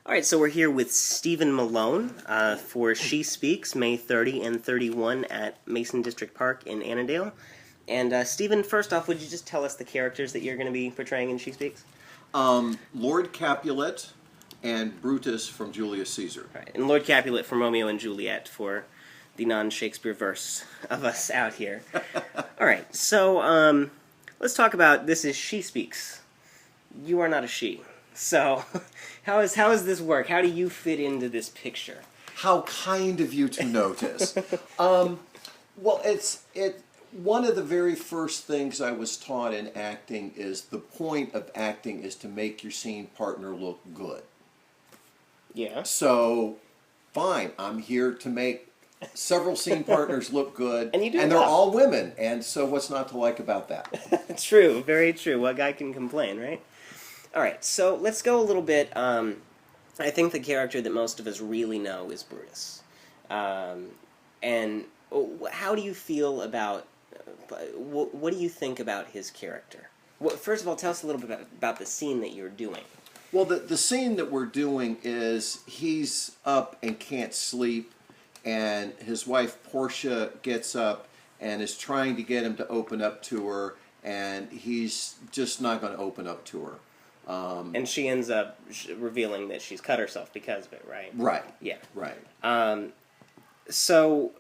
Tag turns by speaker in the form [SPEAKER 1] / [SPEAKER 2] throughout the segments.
[SPEAKER 1] All right, so we're here with Stephen Malone for She Speaks, May 30 and 31 at Mason District Park in Annandale. And Stephen, first off, would you just tell us the characters that you're going to be portraying in She Speaks?
[SPEAKER 2] Lord Capulet and Brutus from Julius Caesar.
[SPEAKER 1] All right, and Lord Capulet from Romeo and Juliet for the non-Shakespeare verse of us out here. All right, so let's talk about this is She Speaks. You are not a she. So, how does this work? How do you fit into this picture?
[SPEAKER 2] How kind of you to notice. Well, one of the very first things I was taught in acting is the point of acting is to make your scene partner look good.
[SPEAKER 1] Yeah.
[SPEAKER 2] So, fine, I'm here to make several scene partners look good,
[SPEAKER 1] And you do
[SPEAKER 2] and they're
[SPEAKER 1] well.
[SPEAKER 2] all women, and so what's not to like about that?
[SPEAKER 1] True, very true. What guy can complain, right? All right, so let's go a little bit. I think the character that most of us really know is Brutus. And how do you feel about, what do you think about his character? Well, first of all, tell us a little bit about the scene that you're doing.
[SPEAKER 2] Well, the scene that we're doing is he's up and can't sleep, and his wife Portia gets up and is trying to get him to open up to her, and he's just not going to open up to her.
[SPEAKER 1] And she ends up revealing that she's cut herself because of it, right?
[SPEAKER 2] Right.
[SPEAKER 1] Yeah.
[SPEAKER 2] Right.
[SPEAKER 1] So,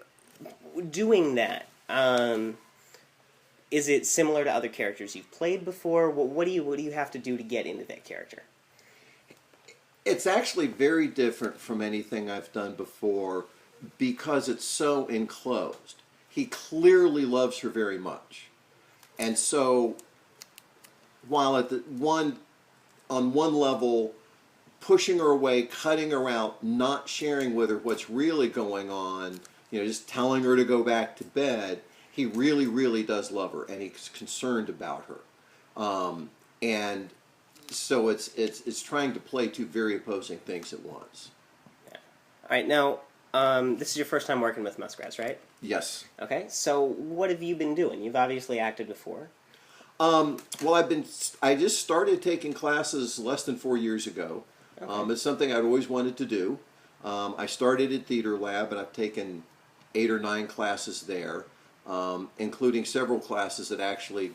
[SPEAKER 1] doing that, is it similar to other characters you've played before? What do you have to do to get into that character?
[SPEAKER 2] It's actually very different from anything I've done before because it's so enclosed. He clearly loves her very much. And so, while on one level, pushing her away, cutting her out, not sharing with her what's really going on, just telling her to go back to bed, he really, really does love her, and he's concerned about her. And so it's trying to play two very opposing things at once.
[SPEAKER 1] Yeah. All right, now, this is your first time working with Muskrats, right?
[SPEAKER 2] Yes.
[SPEAKER 1] Okay, so what have you been doing? You've obviously acted before.
[SPEAKER 2] Well, I just started taking classes less than 4 years ago.
[SPEAKER 1] Okay.
[SPEAKER 2] It's something I'd always wanted to do. I started at Theater Lab, and I've taken 8 or 9 classes there, including several classes that actually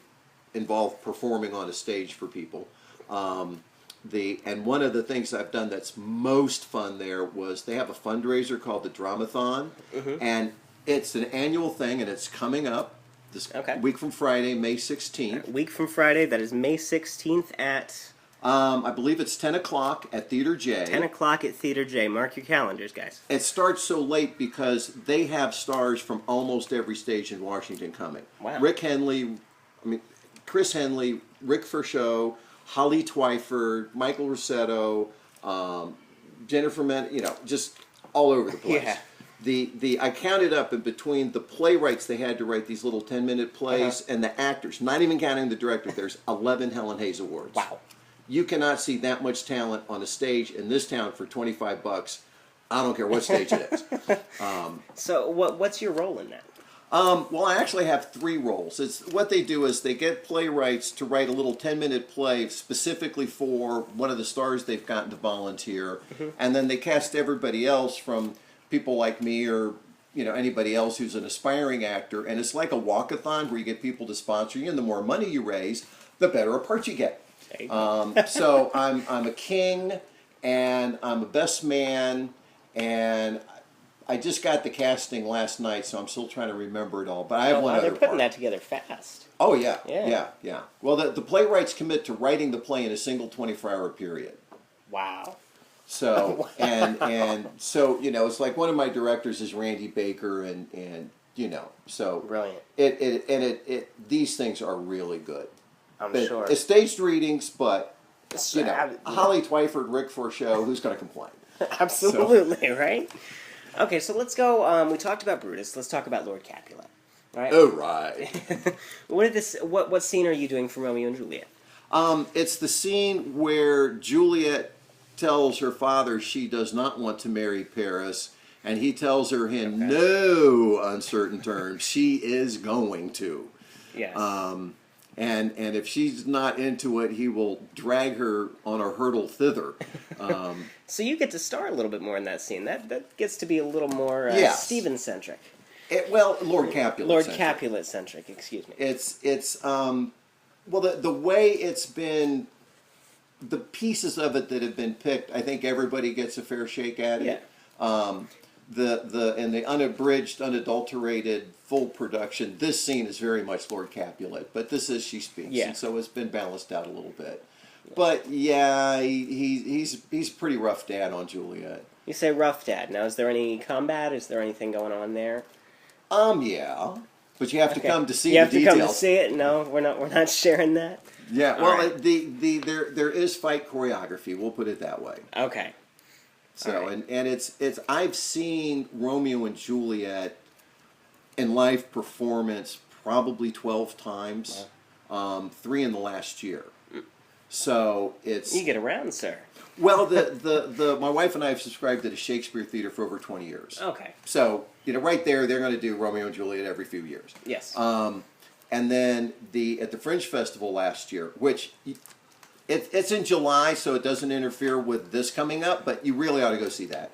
[SPEAKER 2] involve performing on a stage for people. And one of the things I've done that's most fun there was they have a fundraiser called the Dramathon, and it's an annual thing, and it's coming up this week from Friday, May 16th.
[SPEAKER 1] A week from Friday, that is May 16th at...
[SPEAKER 2] I believe it's 10 o'clock at Theater J.
[SPEAKER 1] 10 o'clock at Theater J. Mark your calendars, guys.
[SPEAKER 2] It starts so late because they have stars from almost every stage in Washington coming.
[SPEAKER 1] Wow.
[SPEAKER 2] Chris Henley, Rick Ferchot, Holly Twyford, Michael Rossetto, Jennifer just all over the place.
[SPEAKER 1] Yeah.
[SPEAKER 2] I counted up, and between the playwrights they had to write these little 10-minute plays and the actors, not even counting the director, there's 11 Helen Hayes Awards.
[SPEAKER 1] Wow.
[SPEAKER 2] You cannot see that much talent on a stage in this town for $25. I don't care what stage it is.
[SPEAKER 1] So what's your role in that?
[SPEAKER 2] Well, I actually have 3 roles. What they do is they get playwrights to write a little 10-minute play specifically for one of the stars they've gotten to volunteer, and then they cast everybody else from people like me or anybody else who's an aspiring actor, and it's like a walkathon where you get people to sponsor you, and the more money you raise, the better a part you get. So I'm a king, and I'm a best man, and I just got the casting last night, so I'm still trying to remember it all. But I have one other
[SPEAKER 1] They're putting
[SPEAKER 2] part.
[SPEAKER 1] that together fast.
[SPEAKER 2] Oh yeah,
[SPEAKER 1] Yeah.
[SPEAKER 2] yeah. Well, the playwrights commit to writing the play in a single 24-hour period.
[SPEAKER 1] Wow.
[SPEAKER 2] So and so it's like one of my directors is Randy Baker, and so
[SPEAKER 1] Brilliant.
[SPEAKER 2] These things are really good.
[SPEAKER 1] I'm
[SPEAKER 2] But
[SPEAKER 1] sure.
[SPEAKER 2] It's staged readings, but
[SPEAKER 1] Yeah.
[SPEAKER 2] Holly Twyford, Rick Ferchot, who's going to complain?
[SPEAKER 1] Absolutely, right? Okay, so let's go. We talked about Brutus. Let's talk about Lord Capulet. All right.
[SPEAKER 2] Oh right.
[SPEAKER 1] What scene are you doing for Romeo and Juliet?
[SPEAKER 2] It's the scene where Juliet tells her father she does not want to marry Paris, and he tells her in no uncertain terms she is going to.
[SPEAKER 1] Yes.
[SPEAKER 2] and if she's not into it, he will drag her on a hurdle thither.
[SPEAKER 1] So you get to star a little bit more in that scene. That gets to be a little more
[SPEAKER 2] Yes.
[SPEAKER 1] Stephen-centric.
[SPEAKER 2] Well, Lord Capulet.
[SPEAKER 1] Lord Capulet-centric, excuse me.
[SPEAKER 2] It's well, the way it's been, the pieces of it that have been picked, I think everybody gets a fair shake at it.
[SPEAKER 1] Yeah.
[SPEAKER 2] The unabridged, unadulterated, full production, this scene is very much Lord Capulet, but this is She Speaks,
[SPEAKER 1] Yeah.
[SPEAKER 2] and so it's been balanced out a little bit. But yeah, he's pretty rough dad on Juliet.
[SPEAKER 1] You say rough dad. Now, is there any combat? Is there anything going on there?
[SPEAKER 2] Yeah, but you have to come to see
[SPEAKER 1] you have
[SPEAKER 2] the
[SPEAKER 1] to
[SPEAKER 2] details.
[SPEAKER 1] come to see it. No, we're not sharing that.
[SPEAKER 2] Yeah,
[SPEAKER 1] All
[SPEAKER 2] well,
[SPEAKER 1] right.
[SPEAKER 2] there is fight choreography. We'll put it that way.
[SPEAKER 1] Okay.
[SPEAKER 2] So
[SPEAKER 1] All right.
[SPEAKER 2] and it's I've seen Romeo and Juliet in live performance probably 12 times, 3 in the last year. So it's
[SPEAKER 1] You get around, sir.
[SPEAKER 2] well the my wife and I have subscribed to the Shakespeare Theater for over 20 years.
[SPEAKER 1] Okay.
[SPEAKER 2] So right there they're going to do Romeo and Juliet every few years.
[SPEAKER 1] Yes.
[SPEAKER 2] And then at the Fringe Festival last year, which it's in July, so it doesn't interfere with this coming up, but you really ought to go see that.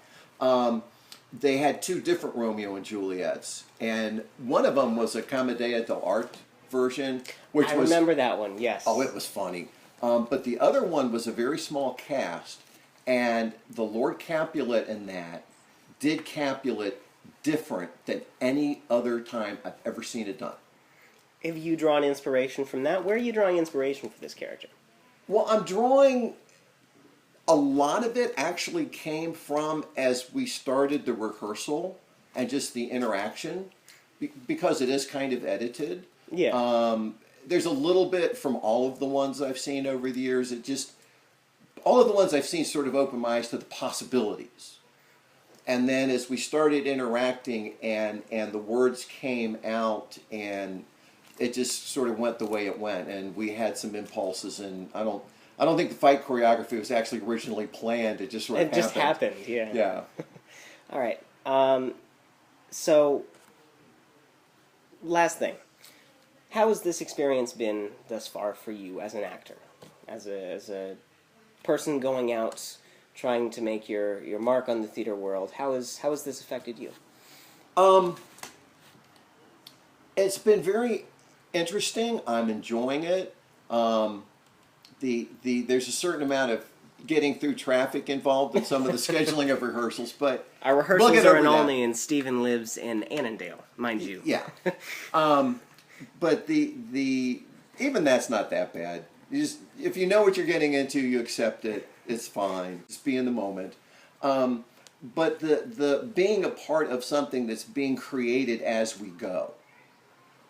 [SPEAKER 2] They had 2 different Romeo and Juliets, and one of them was a Commedia dell'arte version, which
[SPEAKER 1] I
[SPEAKER 2] was
[SPEAKER 1] remember that one. Yes.
[SPEAKER 2] oh, it was funny. But the other one was a very small cast, and the Lord Capulet in that did Capulet different than any other time I've ever seen it done.
[SPEAKER 1] Have you drawn inspiration from that? Where are you drawing inspiration for this character?
[SPEAKER 2] Well, I'm drawing, a lot of it actually came from as we started the rehearsal and just the interaction, because it is kind of edited.
[SPEAKER 1] Yeah.
[SPEAKER 2] There's a little bit from all of the ones I've seen over the years. All of the ones I've seen sort of opened my eyes to the possibilities. And then as we started interacting and the words came out, and it just sort of went the way it went, and we had some impulses, and I don't think the fight choreography was actually originally planned. It just sort of
[SPEAKER 1] it just happened. Yeah.
[SPEAKER 2] Yeah.
[SPEAKER 1] All right. So, last thing. How has this experience been thus far for you as an actor, as a person going out, trying to make your mark on the theater world? How has this affected you?
[SPEAKER 2] It's been very interesting. I'm enjoying it. There's a certain amount of getting through traffic involved in some of the scheduling of rehearsals, but
[SPEAKER 1] Our rehearsals
[SPEAKER 2] we'll
[SPEAKER 1] are in
[SPEAKER 2] that.
[SPEAKER 1] Olney, and Stephen lives in Annandale, mind you.
[SPEAKER 2] Yeah. But even that's not that bad. If you know what you're getting into, you accept it. It's fine. Just be in the moment. But the being a part of something that's being created as we go,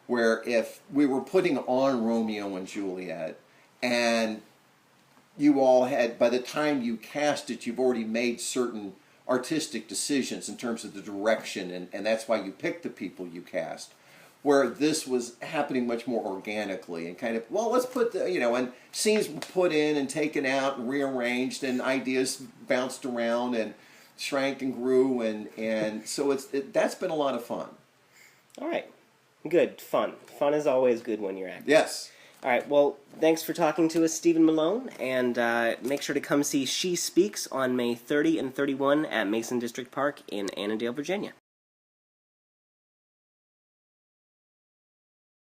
[SPEAKER 2] where if we were putting on Romeo and Juliet, and you all had, by the time you cast it, you've already made certain artistic decisions in terms of the direction, and that's why you picked the people you cast. Where this was happening much more organically and kind of, well, let's put and scenes were put in and taken out and rearranged, and ideas bounced around and shrank and grew, and so that's been a lot of fun.
[SPEAKER 1] All right. Good. Fun. Fun is always good when you're acting.
[SPEAKER 2] Yes.
[SPEAKER 1] All right. Well, thanks for talking to us, Stephen Malone, and make sure to come see She Speaks on May 30 and 31 at Mason District Park in Annandale, Virginia.